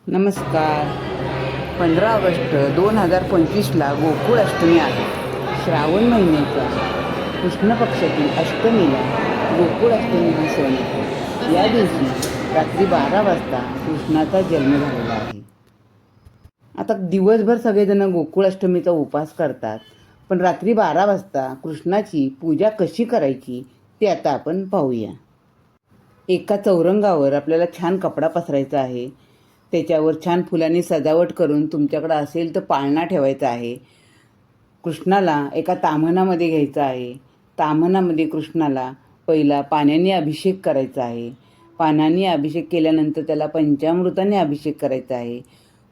नमस्कार. 15 ऑगस्ट 2025ला गोकुळ अष्टमी आहे. श्रावण महिन्याच्या कृष्ण पक्षातील अष्टमीला गोकुळ अष्टमी हा सण आहे. या दिवशी रात्री 12 वाजता कृष्णाचा जन्म झालेला आहे. आता दिवसभर सगळेजण गोकुळ अष्टमीचा उपवास करतात, पण रात्री 12 वाजता कृष्णाची पूजा कशी करायची ते आता आपण पाहूया. एका चौरंगावर आपल्याला छान कपडा पसरायचा आहे. त्याच्यावर छान फुलांनी सजावट करून तुमच्याकडे असेल तर पाळणा ठेवायचा आहे. कृष्णाला एका ताम्हणामध्ये घ्यायचं आहे. ताम्हणामध्ये कृष्णाला पहिला पाण्याने अभिषेक करायचा आहे. पाण्याने अभिषेक केल्यानंतर त्याला पंचामृताने अभिषेक करायचा आहे.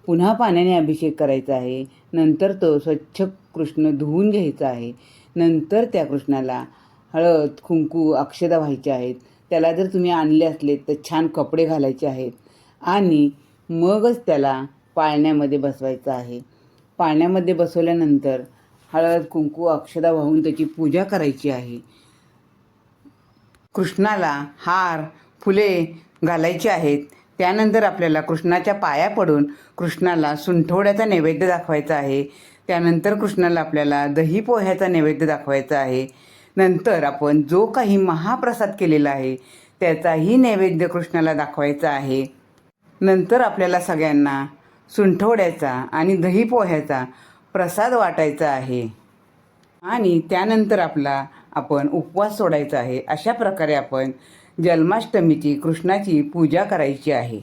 पुन्हा पाण्याने अभिषेक करायचा आहे. नंतर तो स्वच्छ कृष्ण धुवून घ्यायचा आहे. नंतर त्या कृष्णाला हळद, कुंकू, अक्षता व्हायच्या आहेत. त्याला जर तुम्ही आणले असले तर छान कपडे घालायचे आहेत आणि मगच त्याला पाळण्यामध्ये बसवायचं आहे. पाळण्यामध्ये बसवल्यानंतर हळद, कुंकू, अक्षता वाहून त्याची पूजा करायची आहे. कृष्णाला हार, फुले घालायची आहेत. त्यानंतर आपल्याला कृष्णाच्या पाया पडून कृष्णाला सुंठवड्याचा नैवेद्य दाखवायचा आहे. त्यानंतर कृष्णाला आपल्याला दही पोह्याचा नैवेद्य दाखवायचा आहे. नंतर आपण जो काही महाप्रसाद केलेला आहे त्याचाही नैवेद्य कृष्णाला दाखवायचा आहे. नंतर आपल्याला सगळ्यांना सुंठवड्याचा आणि दही पोह्याचा प्रसाद वाटायचा आहे आणि त्यानंतर आपण उपवास सोडायचा आहे. अशा प्रकारे आपण जन्माष्टमीची कृष्णाची पूजा करायची आहे.